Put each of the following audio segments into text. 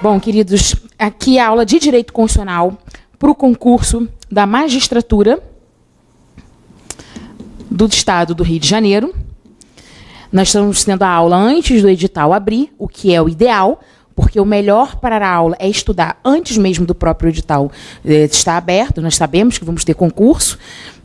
Bom, queridos, aqui a aula de Direito Constitucional para o concurso da magistratura do Estado do Rio de Janeiro. Nós estamos tendo a aula antes do edital abrir, o que é o ideal, porque o melhor para a aula é estudar antes mesmo do próprio edital estar aberto. Nós sabemos que vamos ter concurso.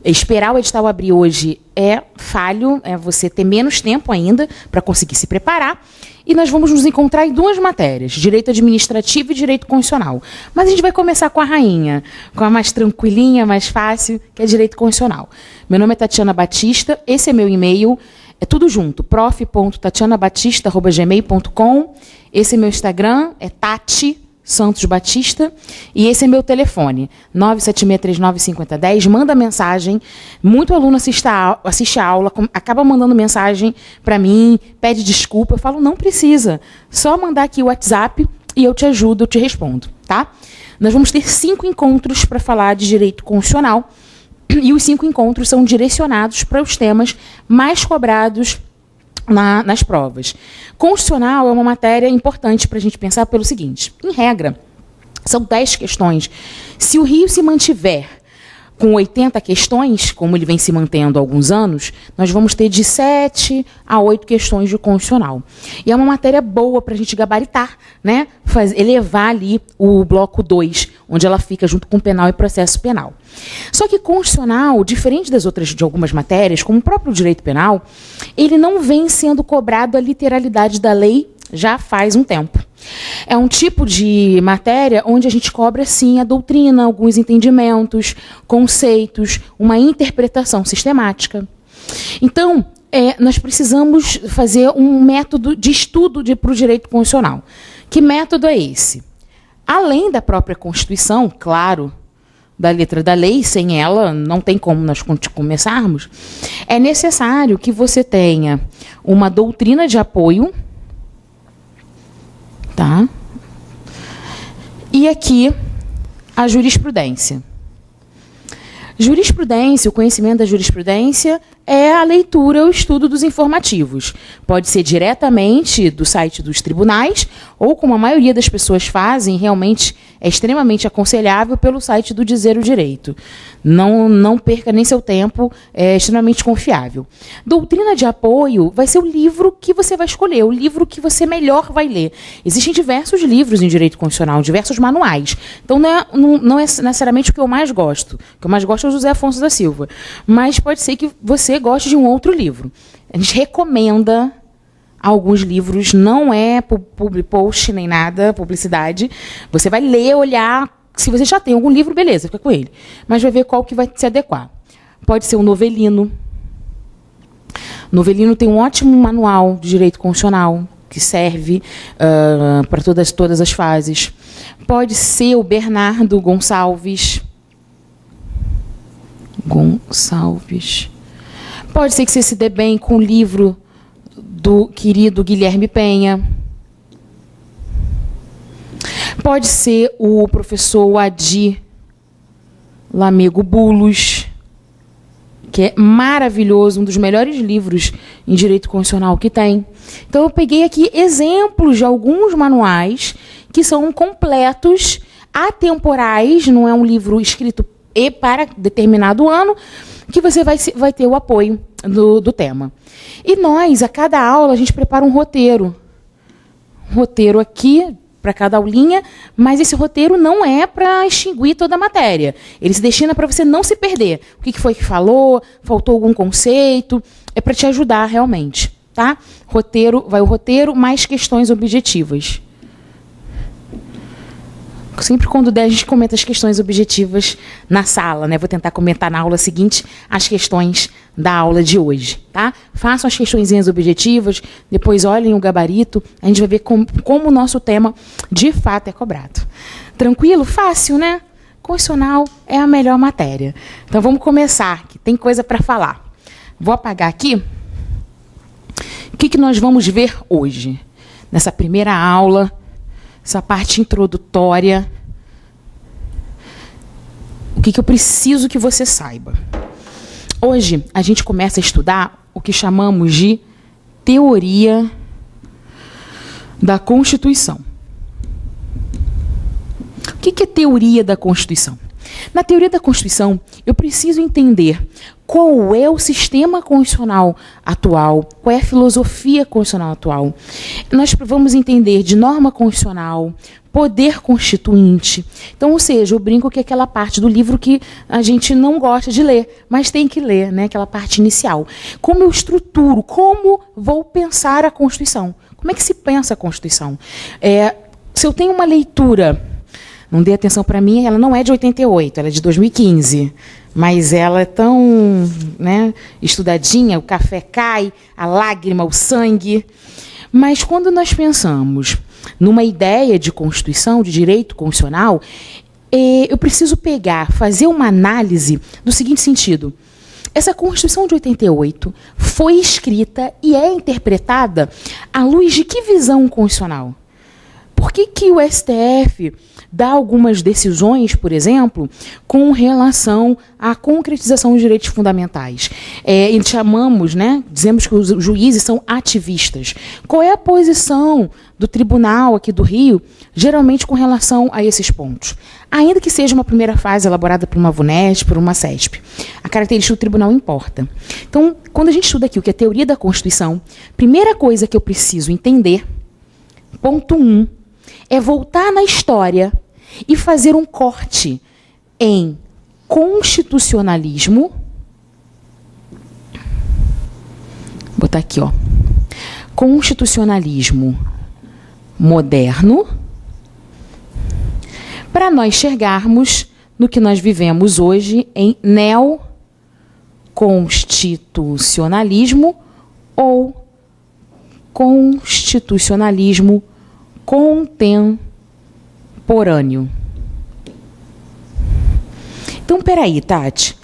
Esperar o edital abrir hoje é falho, é você ter menos tempo ainda para conseguir se preparar. E nós vamos nos encontrar em duas matérias, Direito Administrativo e Direito Constitucional. Mas a gente vai começar com a rainha, com a mais tranquilinha, mais fácil, que é Direito Constitucional. Meu nome é Tatiana Batista, esse é meu e-mail, é tudo junto, prof.tatianabatista@gmail.com. Esse é meu Instagram, é Tati Santos Batista, e esse é meu telefone, 976395010. Manda mensagem. Muito aluno assiste a aula, acaba mandando mensagem para mim, pede desculpa. Eu falo, não precisa. Só mandar aqui o WhatsApp e eu te ajudo, eu te respondo, tá? Nós vamos ter 5 encontros para falar de direito constitucional, e os 5 encontros são direcionados para os temas mais cobrados nas provas. Constitucional é uma matéria importante para a gente pensar pelo seguinte: em regra, são 10 questões. Se o Rio se mantiver com 80 questões, como ele vem se mantendo há alguns anos, nós vamos ter de 7 a 8 questões de constitucional. E é uma matéria boa para a gente gabaritar, né? Elevar ali o bloco 2, onde ela fica junto com penal e processo penal. Só que constitucional, diferente das outras de algumas matérias, como o próprio direito penal, ele não vem sendo cobrado a literalidade da lei já faz um tempo. É um tipo de matéria onde a gente cobra, sim, a doutrina, alguns entendimentos, conceitos, uma interpretação sistemática. Então, nós precisamos fazer um método de estudo para o direito constitucional. Que método é esse? Além da própria Constituição, claro, da letra da lei, sem ela não tem como nós começarmos, é necessário que você tenha uma doutrina de apoio, tá? E aqui a jurisprudência. Jurisprudência, o conhecimento da jurisprudência é a leitura, o estudo dos informativos. Pode ser diretamente do site dos tribunais, ou como a maioria das pessoas fazem, realmente é extremamente aconselhável pelo site do Dizer o Direito. Não perca nem seu tempo, é extremamente confiável. Doutrina de apoio vai ser o livro que você vai escolher, o livro que você melhor vai ler. Existem diversos livros em direito constitucional, diversos manuais. Então, não é necessariamente o que eu mais gosto. O que eu mais gosto é o José Afonso da Silva. Mas pode ser que você goste de um outro livro. A gente recomenda alguns livros, não é post nem nada, publicidade. Você vai ler, olhar. Se você já tem algum livro, beleza, fica com ele. Mas vai ver qual que vai se adequar. Pode ser um Novelino. Novelino tem um ótimo manual de direito constitucional, que serve para todas as fases. Pode ser o Bernardo Gonçalves. Pode ser que você se dê bem com o livro do querido Guilherme Penha. Pode ser o professor Adi Lamego Bulos, que é maravilhoso, um dos melhores livros em direito constitucional que tem. Então, eu peguei aqui exemplos de alguns manuais que são completos, atemporais, não é um livro escrito para determinado ano, que você vai ter o apoio do tema. E nós, a cada aula, a gente prepara um roteiro. Roteiro aqui, para cada aulinha, mas esse roteiro não é para extinguir toda a matéria. Ele se destina para você não se perder. O que foi que falou? Faltou algum conceito? É para te ajudar realmente, tá? Vai o roteiro mais questões objetivas. Sempre quando der, a gente comenta as questões objetivas na sala, né? Vou tentar comentar na aula seguinte as questões da aula de hoje, tá? Façam as questõezinhas objetivas, depois olhem o gabarito, a gente vai ver como o nosso tema de fato é cobrado. Tranquilo? Fácil, né? Constitucional é a melhor matéria. Então vamos começar, que tem coisa para falar. Vou apagar aqui. O que nós vamos ver hoje? Nessa primeira aula, essa parte introdutória, o que eu preciso que você saiba? Hoje, a gente começa a estudar o que chamamos de teoria da Constituição. que é teoria da Constituição? Na teoria da Constituição, eu preciso entender qual é o sistema constitucional atual, qual é a filosofia constitucional atual. Nós vamos entender de norma constitucional, poder constituinte. Então, ou seja, eu brinco que é aquela parte do livro que a gente não gosta de ler, mas tem que ler, né? Aquela parte inicial. Como eu estruturo, como vou pensar a Constituição? Como é que se pensa a Constituição? Se eu tenho uma leitura, não dê atenção para mim, ela não é de 88, ela é de 2015. Mas ela é tão, né, estudadinha, o café cai, a lágrima, o sangue. Mas quando nós pensamos numa ideia de Constituição, de direito constitucional, eu preciso fazer uma análise do seguinte sentido. Essa Constituição de 88 foi escrita e é interpretada à luz de que visão constitucional? Por que o STF dá algumas decisões, por exemplo, com relação à concretização dos direitos fundamentais? E chamamos, né, dizemos que os juízes são ativistas. Qual é a posição do tribunal aqui do Rio, geralmente com relação a esses pontos? Ainda que seja uma primeira fase elaborada por uma VUNESP, por uma CESP, a característica do tribunal importa. Então, quando a gente estuda aqui o que é teoria da Constituição, primeira coisa que eu preciso entender, ponto 1, é voltar na história e fazer um corte em constitucionalismo. Vou botar aqui, ó. Constitucionalismo moderno, para nós chegarmos no que nós vivemos hoje em neoconstitucionalismo ou constitucionalismo contemporâneo. Então, peraí, Tati.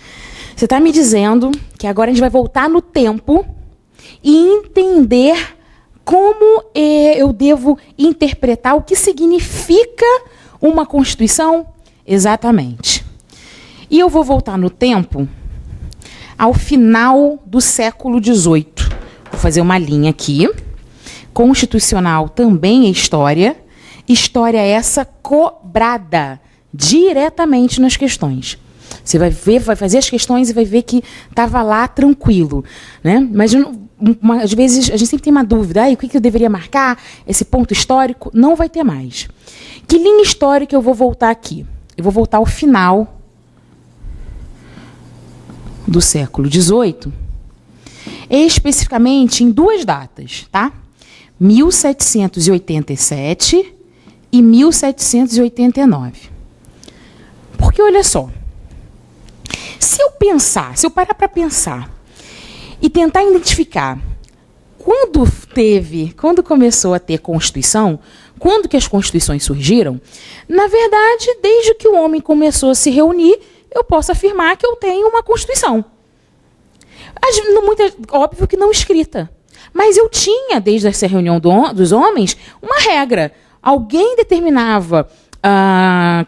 Você está me dizendo que agora a gente vai voltar no tempo e entender como eu devo interpretar o que significa uma Constituição? Exatamente. E eu vou voltar no tempo ao final do século XVIII. Vou fazer uma linha aqui. Constitucional também é história. História essa cobrada diretamente nas questões. Você vai ver, vai fazer as questões e vai ver que estava lá tranquilo, né? Mas às vezes a gente sempre tem uma dúvida. O que eu deveria marcar? Esse ponto histórico? Não vai ter mais. Que linha histórica eu vou voltar aqui? Eu vou voltar ao final do século XVIII, especificamente em duas datas, tá? 1787 e 1789. Porque, olha só, se eu parar para pensar e tentar identificar quando começou a ter Constituição, quando que as Constituições surgiram, na verdade, desde que o homem começou a se reunir, eu posso afirmar que eu tenho uma Constituição. Óbvio que não escrita. Mas eu tinha, desde essa reunião dos homens, uma regra. Alguém determinava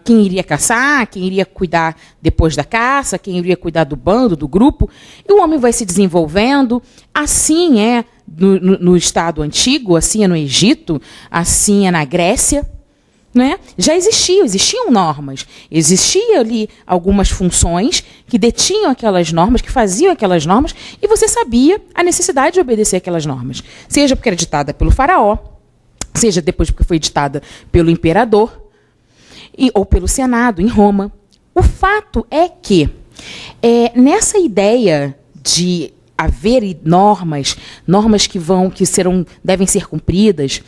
quem iria caçar, quem iria cuidar depois da caça, quem iria cuidar do bando, do grupo. E o homem vai se desenvolvendo. Assim é no Estado antigo, assim é no Egito, assim é na Grécia. Né? Já existiam normas. Existiam ali algumas funções que detinham aquelas normas, que faziam aquelas normas, e você sabia a necessidade de obedecer aquelas normas. Seja porque era ditada pelo faraó, seja depois porque foi ditada pelo imperador, ou pelo Senado, em Roma. O fato é que, nessa ideia de haver normas que devem ser cumpridas,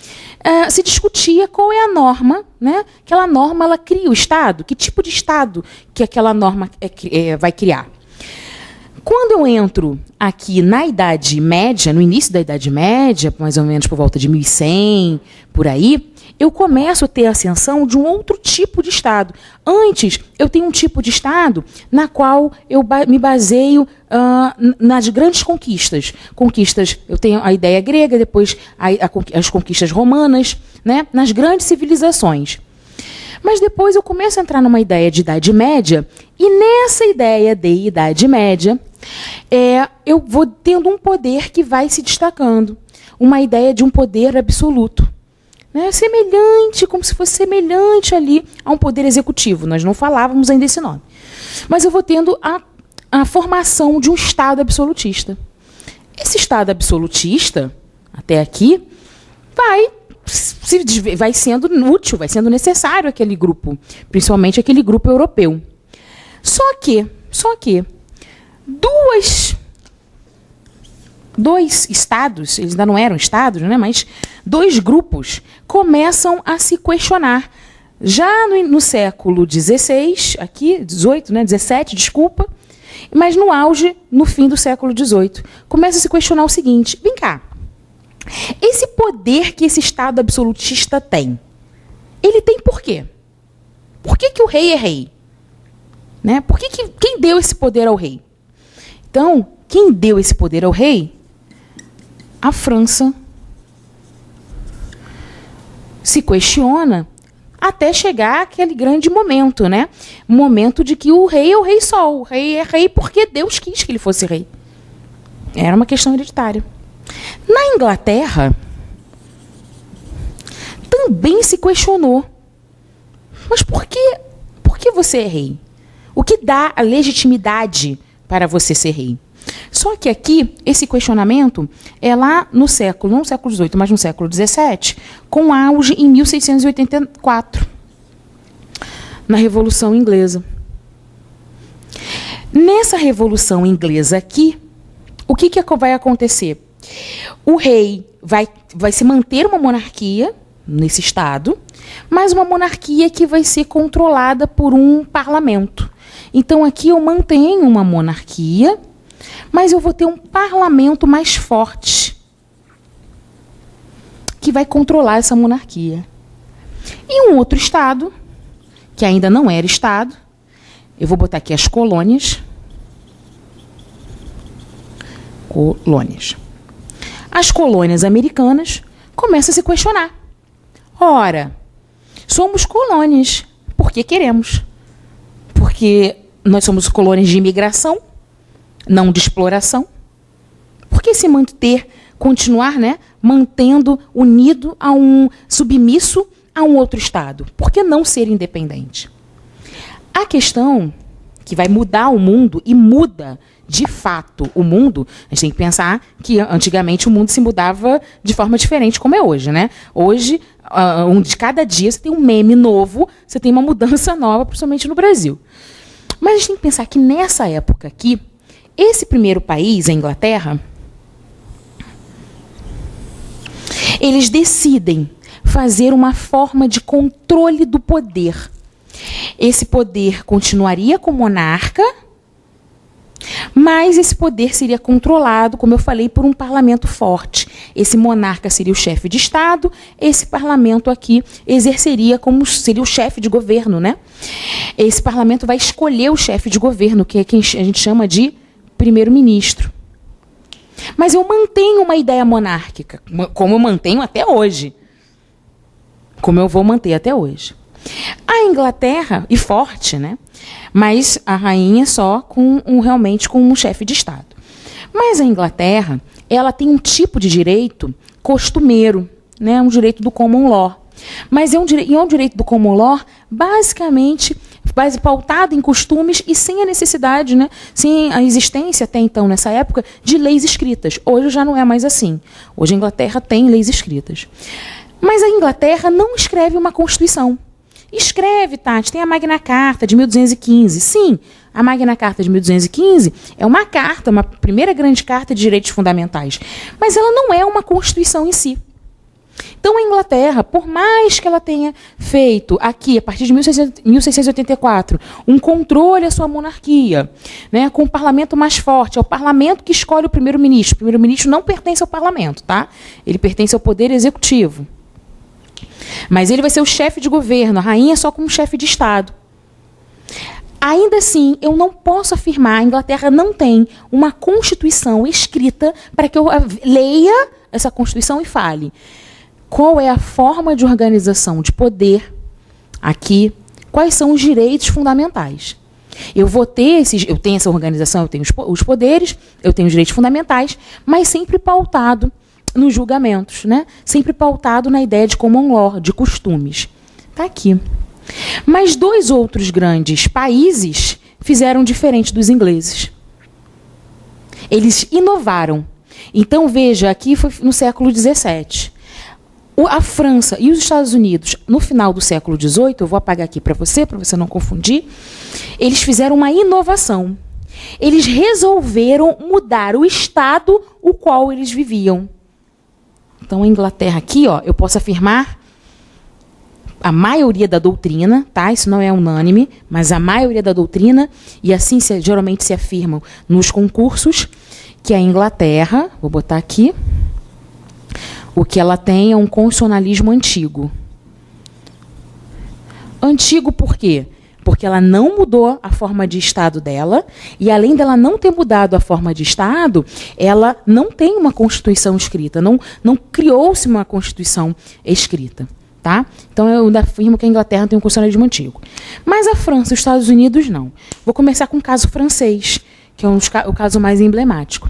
se discutia qual é a norma, né? Aquela norma, ela cria o Estado, que tipo de Estado que aquela norma vai criar. Quando eu entro aqui na Idade Média, no início da Idade Média, mais ou menos por volta de 1100, por aí, eu começo a ter a ascensão de um outro tipo de Estado. Antes, eu tenho um tipo de Estado na qual eu me baseio nas grandes conquistas. Eu tenho a ideia grega, depois as conquistas romanas, né, nas grandes civilizações. Mas depois eu começo a entrar numa ideia de Idade Média, e nessa ideia de Idade Média, eu vou tendo um poder que vai se destacando. Uma ideia de um poder absoluto. né, semelhante, como se fosse semelhante ali a um poder executivo. Nós não falávamos ainda esse nome. Mas eu vou tendo a formação de um Estado absolutista. Esse Estado absolutista, até aqui, vai sendo útil, vai sendo necessário aquele grupo, principalmente aquele grupo europeu. Só que dois estados, eles ainda não eram estados, né, mas dois grupos começam a se questionar. Já no século XVI, aqui, 18, né, 17, desculpa, mas no auge, no fim do século XVIII, começa a se questionar o seguinte: vem cá, esse poder que esse Estado absolutista tem, ele tem por quê? Por que o rei é rei? Né? Quem deu esse poder ao rei? Então, quem deu esse poder ao rei? A França se questiona até chegar aquele grande momento, né? O momento de que o rei é o rei só. O rei é rei porque Deus quis que ele fosse rei. Era uma questão hereditária. Na Inglaterra, também se questionou. Mas por que você é rei? O que dá a legitimidade para você ser rei? Só que aqui, esse questionamento é lá no século, não no século XVIII, mas no século XVII, com auge em 1684, na Revolução Inglesa. Nessa Revolução Inglesa aqui, o que vai acontecer? O rei vai se manter uma monarquia nesse estado, mas uma monarquia que vai ser controlada por um parlamento. Então aqui eu mantenho uma monarquia, mas eu vou ter um parlamento mais forte que vai controlar essa monarquia. E um outro estado, que ainda não era estado, eu vou botar aqui as colônias. Colônias. As colônias americanas começam a se questionar. Ora, somos colônias porque queremos. Porque nós somos colônias de imigração, não de exploração. Por que se continuar, né, mantendo unido a submisso a um outro Estado? Por que não ser independente? A questão que vai mudar o mundo, e muda de fato o mundo, a gente tem que pensar que antigamente o mundo se mudava de forma diferente, como é hoje, né? Hoje, de cada dia você tem um meme novo, você tem uma mudança nova, principalmente no Brasil. Mas a gente tem que pensar que nessa época aqui, esse primeiro país, a Inglaterra, eles decidem fazer uma forma de controle do poder. Esse poder continuaria com o monarca, mas esse poder seria controlado, como eu falei, por um parlamento forte. Esse monarca seria o chefe de Estado, esse parlamento aqui seria o chefe de governo, né? Esse parlamento vai escolher o chefe de governo, que é quem a gente chama de primeiro-ministro. Mas eu mantenho uma ideia monárquica, como eu mantenho até hoje. Como eu vou manter até hoje. A Inglaterra, e forte, né? Mas a rainha só realmente com um chefe de Estado. Mas a Inglaterra, ela tem um tipo de direito costumeiro, né? Um direito do common law. Mas é um direito do common law, basicamente, pautado em costumes e sem a necessidade, né? Sem a existência até então, nessa época, de leis escritas. Hoje já não é mais assim. Hoje a Inglaterra tem leis escritas. Mas a Inglaterra não escreve uma Constituição. Escreve, Tati, tem a Magna Carta de 1215. Sim, a Magna Carta de 1215 é uma carta, uma primeira grande carta de direitos fundamentais. Mas ela não é uma Constituição em si. Então, a Inglaterra, por mais que ela tenha feito aqui, a partir de 1684, um controle à sua monarquia, né, com um parlamento mais forte, é o parlamento que escolhe o primeiro-ministro. O primeiro-ministro não pertence ao parlamento, tá? Ele pertence ao poder executivo. Mas ele vai ser o chefe de governo, a rainha só como chefe de Estado. Ainda assim, eu não posso afirmar, a Inglaterra não tem uma Constituição escrita para que eu leia essa Constituição e fale qual é a forma de organização de poder aqui, quais são os direitos fundamentais. Eu tenho essa organização, eu tenho os poderes, eu tenho os direitos fundamentais, mas sempre pautado nos julgamentos, né? Sempre pautado na ideia de common law, de costumes. Está aqui. Mas 2 outros grandes países fizeram diferente dos ingleses. Eles inovaram. Então, veja, aqui foi no século XVII. A França e os Estados Unidos, no final do século XVIII, eu vou apagar aqui para você não confundir, eles fizeram uma inovação. Eles resolveram mudar o estado o qual eles viviam. Então, a Inglaterra aqui, ó, eu posso afirmar a maioria da doutrina, tá? Isso não é unânime, mas a maioria da doutrina, e assim geralmente se afirmam nos concursos, que a Inglaterra, vou botar aqui, o que ela tem é um constitucionalismo antigo. Antigo por quê? Porque ela não mudou a forma de Estado dela, e além dela não ter mudado a forma de Estado, ela não tem uma Constituição escrita, não criou-se uma Constituição escrita. Tá? Então, eu afirmo que a Inglaterra tem um constitucionalismo antigo. Mas a França e os Estados Unidos, não. Vou começar com o caso francês, que é o caso mais emblemático.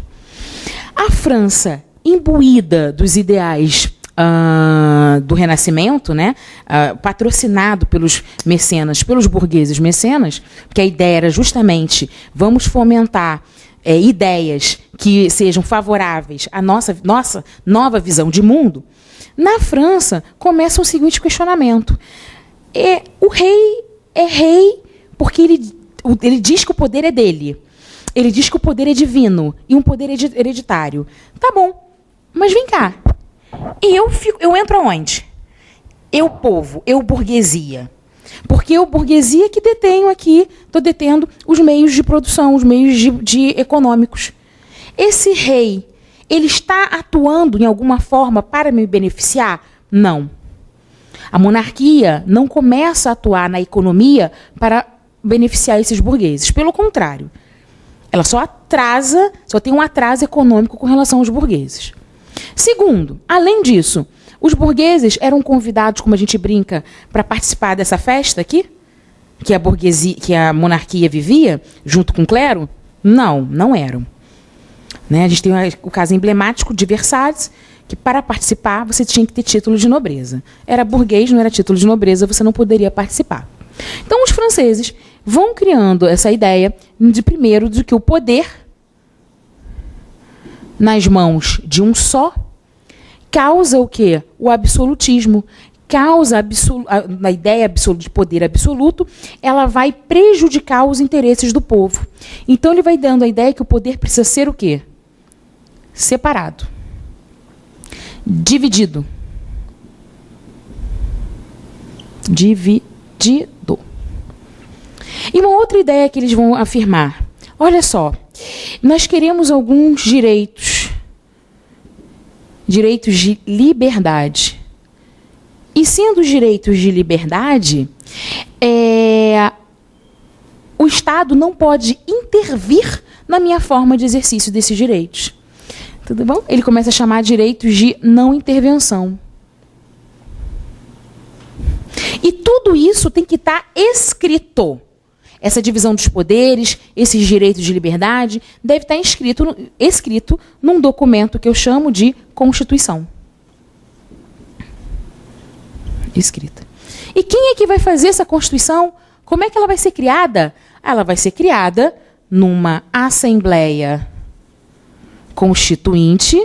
A França, imbuída dos ideais do Renascimento, né, patrocinado pelos mecenas, pelos burgueses mecenas, porque a ideia era justamente vamos fomentar ideias que sejam favoráveis à nossa nova visão de mundo. Na França, começa o seguinte questionamento. O rei é rei porque ele diz que o poder é dele. Ele diz que o poder é divino e um poder hereditário. Tá bom, mas vem cá. Eu entro aonde? Eu, povo, eu, burguesia. Porque eu, burguesia, que detenho aqui, estou detendo os meios de produção, os meios de econômicos. Esse rei, ele está atuando em alguma forma para me beneficiar? Não. A monarquia não começa a atuar na economia para beneficiar esses burgueses. Pelo contrário, ela só tem um atraso econômico com relação aos burgueses. Segundo, além disso, os burgueses eram convidados, como a gente brinca, para participar dessa festa aqui, que a monarquia vivia, junto com o clero? Não eram. Né? A gente tem o caso emblemático de Versalhes, que para participar você tinha que ter título de nobreza. Era burguês, não era título de nobreza, você não poderia participar. Então os franceses vão criando essa ideia de que o poder nas mãos de um só causa o quê? O absolutismo. Causa a ideia de poder absoluto, ela vai prejudicar os interesses do povo. Então ele vai dando a ideia que o poder precisa ser o quê? Separado. Dividido. E uma outra ideia que eles vão afirmar. Olha só, nós queremos alguns direitos de liberdade. E sendo direitos de liberdade, o Estado não pode intervir na minha forma de exercício desses direitos. Tudo bom? Ele começa a chamar direitos de não intervenção. E tudo isso tem que estar escrito. Essa divisão dos poderes, esses direitos de liberdade, deve estar escrito num documento que eu chamo de Constituição. Escrita. E quem é que vai fazer essa Constituição? Como é que ela vai ser criada? Ela vai ser criada numa Assembleia Constituinte,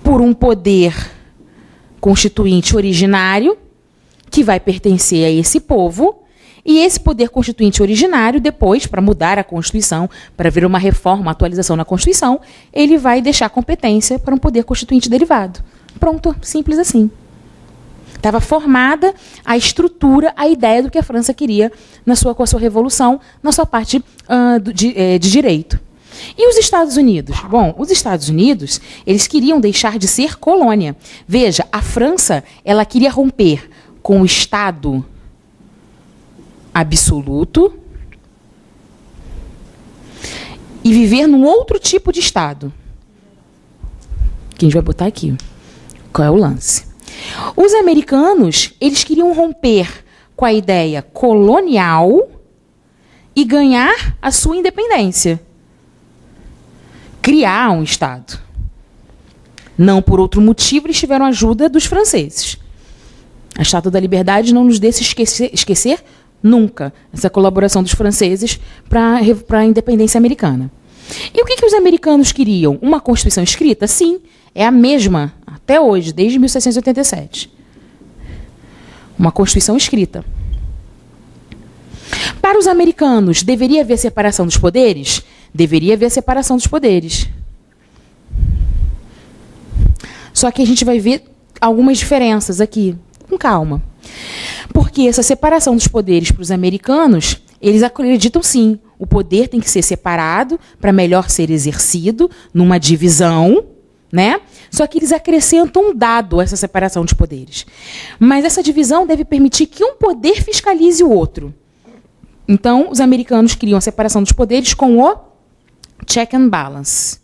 por um poder constituinte originário, que vai pertencer a esse povo, e esse poder constituinte originário, depois, para mudar a Constituição, para vir uma reforma, uma atualização na Constituição, ele vai deixar competência para um poder constituinte derivado. Pronto, simples assim. Estava formada a estrutura, a ideia do que a França queria com a sua revolução, na sua parte de direito. E os Estados Unidos? Bom, os Estados Unidos, eles queriam deixar de ser colônia. Veja, a França, ela queria romper com o Estado absoluto e viver num outro tipo de Estado. Que a gente vai botar aqui. Qual é o lance? Os americanos, eles queriam romper com a ideia colonial e ganhar a sua independência. Criar um Estado. Não por outro motivo, eles tiveram ajuda dos franceses. A Estátua da Liberdade não nos deixa esquecer nunca essa colaboração dos franceses para a independência americana. E o que os americanos queriam? Uma Constituição escrita? Sim, é a mesma até hoje, desde 1687. Uma Constituição escrita. Para os americanos, deveria haver separação dos poderes? Deveria haver separação dos poderes. Só que a gente vai ver algumas diferenças aqui, com calma. Porque essa separação dos poderes para os americanos, eles acreditam sim, o poder tem que ser separado para melhor ser exercido numa divisão, né? Só que eles acrescentam um dado a essa separação de poderes. Mas essa divisão deve permitir que um poder fiscalize o outro. Então, os americanos criam a separação dos poderes com o check and balance.